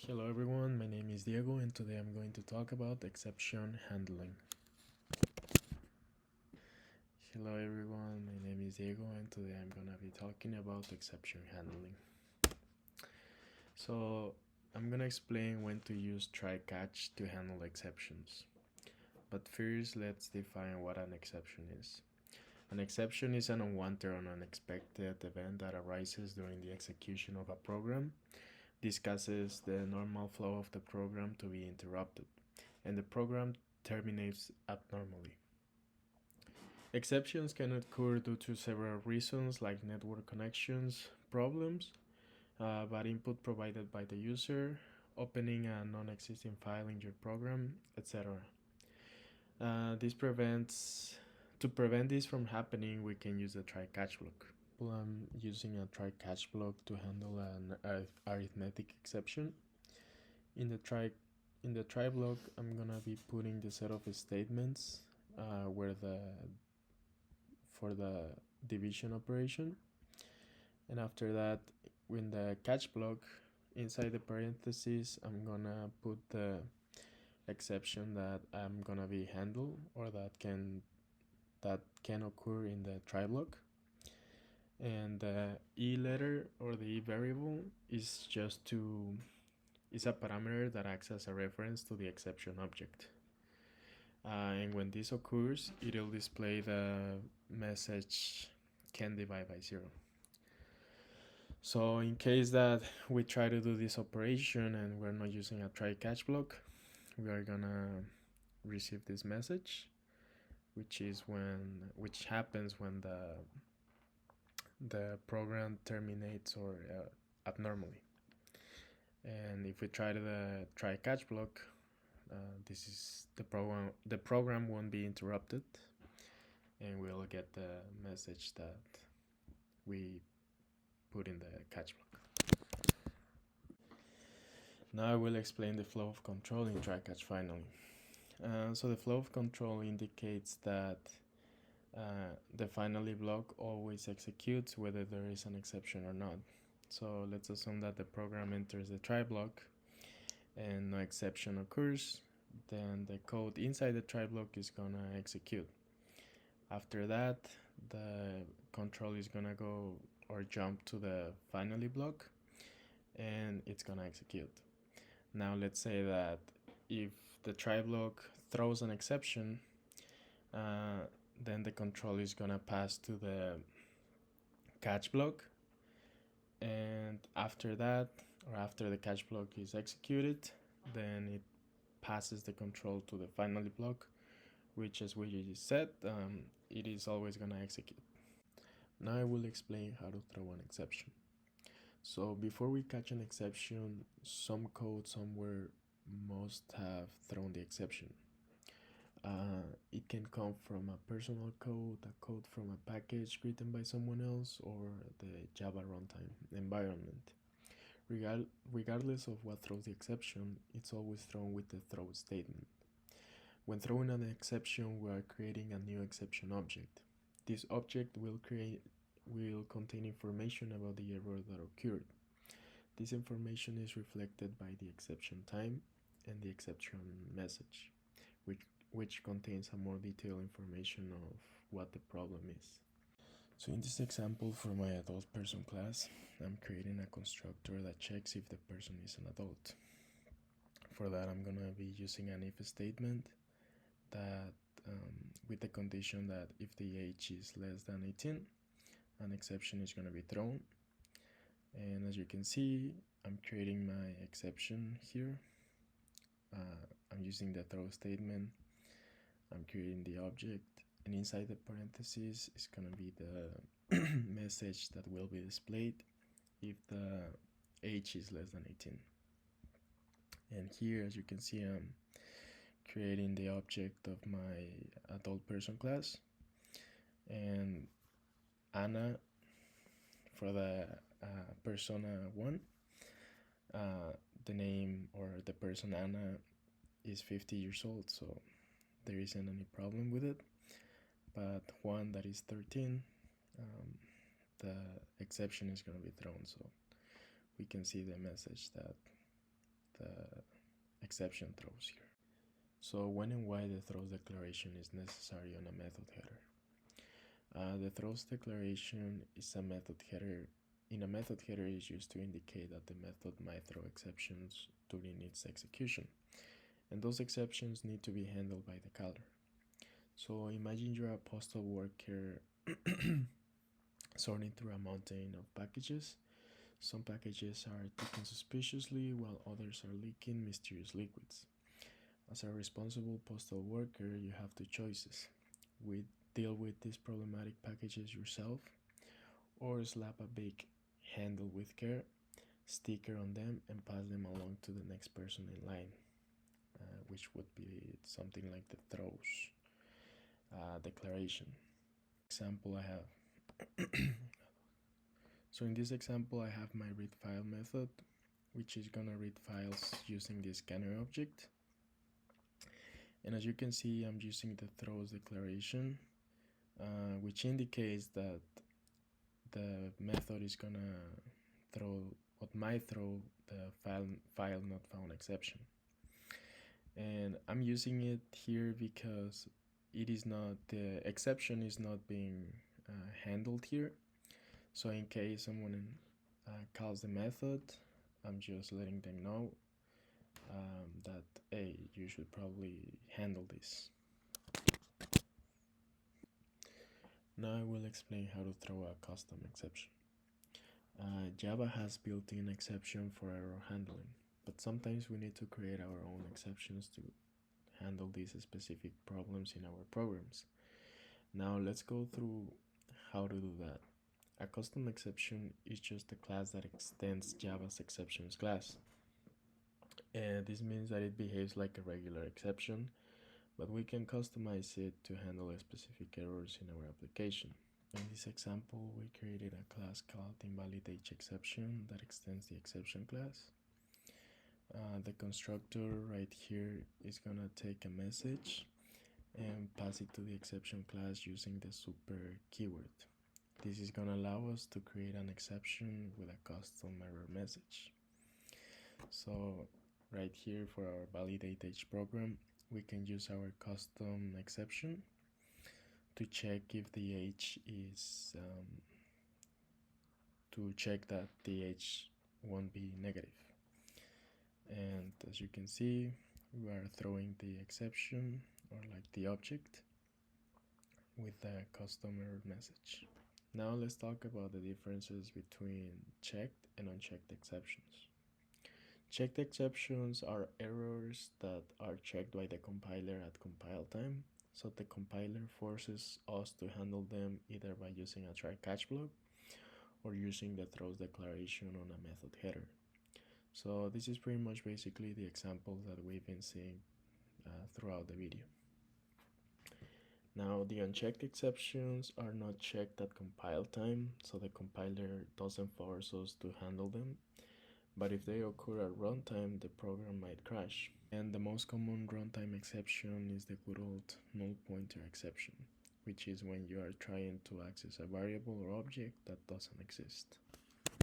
Hello everyone, my name is Diego and today I'm going to talk about exception handling. Hello everyone, my name is Diego and today I'm gonna be talking about exception handling. So I'm gonna explain when to use try-catch to handle exceptions. But first let's define what an exception is. An exception is an unwanted or unexpected event that arises during the execution of a program, discusses the normal flow of the program to be interrupted, and the program terminates abnormally. Exceptions can occur due to several reasons like network connections, problems, bad input provided by the user, opening a non-existing file in your program, etc. To prevent this from happening, we can use the try-catch block. I'm using a try-catch block to handle an arithmetic exception. In the try block, I'm gonna be putting the set of statements for the division operation, and after that, in the catch block, inside the parentheses, I'm gonna put the exception that I'm gonna be handle or that can occur in the try block. And the e letter or the e variable is a parameter that acts as a reference to the exception object. And when this occurs, it'll display the message can divide by 0. So in case that we try to do this operation and we're not using a try-catch block, we are gonna receive this message, which happens when the program terminates or abnormally. And if we try the try-catch block, this is the program won't be interrupted, and we'll get the message that we put in the catch block. Now I will explain the flow of control in try-catch finally. So the flow of control indicates that the finally block always executes whether there is an exception or not. So let's assume that the program enters the try block and no exception occurs, then the code inside the try block is gonna execute. After that, the control is gonna go or jump to the finally block and it's gonna execute. Now let's say that if the try block throws an exception, then the control is gonna pass to the catch block, and after that, or after the catch block is executed, then it passes the control to the finally block, which, as we said, it is always gonna execute. Now I will explain how to throw an exception. So before we catch an exception, some code somewhere must have thrown the exception. It can come from a personal code, a code from a package written by someone else, or the Java runtime environment. Regardless of what throws the exception, it's always thrown with the throw statement. When throwing an exception, we are creating a new exception object. This object will contain information about the error that occurred. This information is reflected by the exception time and the exception message, which contains a more detailed information of what the problem is. So in this example for my adult person class, I'm creating a constructor that checks if the person is an adult. For that, I'm gonna be using an if statement that with the condition that if the age is less than 18, an exception is gonna be thrown. And as you can see, I'm creating my exception here. I'm using the throw statement. I'm creating the object, and inside the parentheses is gonna be the message that will be displayed if the age is less than 18. And here, as you can see, I'm creating the object of my adult person class, and Anna for the persona 1. The name or the person Anna is 50 years old, so there isn't any problem with it. But Juan, that is 13, the exception is going to be thrown, so we can see the message that the exception throws here. So when and why the throws declaration is necessary on a method header. The throws declaration is a method header. In a method header is used to indicate that the method might throw exceptions during its execution, and those exceptions need to be handled by the caller. So imagine you're a postal worker sorting through a mountain of packages. Some packages are ticking suspiciously while others are leaking mysterious liquids. As a responsible postal worker, you have two choices. We deal with these problematic packages yourself, or slap a big handle with care, sticker on them, and pass them along to the next person in line, which would be something like the throws declaration. Example I have. So in this example, I have my read file method, which is gonna read files using the scanner object. And as you can see, I'm using the throws declaration, which indicates that the method is gonna throw what might throw the file not found exception. And I'm using it here because it is not, the exception is not being handled here. So in case someone calls the method, I'm just letting them know that, hey, you should probably handle this. Now I will explain how to throw a custom exception. Java has built-in exception for error handling, but sometimes we need to create our own exceptions to handle these specific problems in our programs. Now let's go through how to do that. A custom exception is just a class that extends Java's exceptions class. And this means that it behaves like a regular exception, but we can customize it to handle specific errors in our application. In this example, we created a class called InvalidAgeException that extends the exception class. The constructor right here is gonna take a message and pass it to the exception class using the super keyword. This is gonna allow us to create an exception with a custom error message. So right here for our validate age program, we can use our custom exception to check if the age is to check that the age won't be negative. And as you can see, we are throwing the exception, or like the object, with the customer message. Now let's talk about the differences between checked and unchecked exceptions. Checked exceptions are errors that are checked by the compiler at compile time, so the compiler forces us to handle them either by using a try catch block or using the throws declaration on a method header. So this is pretty much basically the examples that we've been seeing throughout the video. Now the unchecked exceptions are not checked at compile time, so the compiler doesn't force us to handle them, but if they occur at runtime, the program might crash. And the most common runtime exception is the good old null pointer exception, which is when you are trying to access a variable or object that doesn't exist.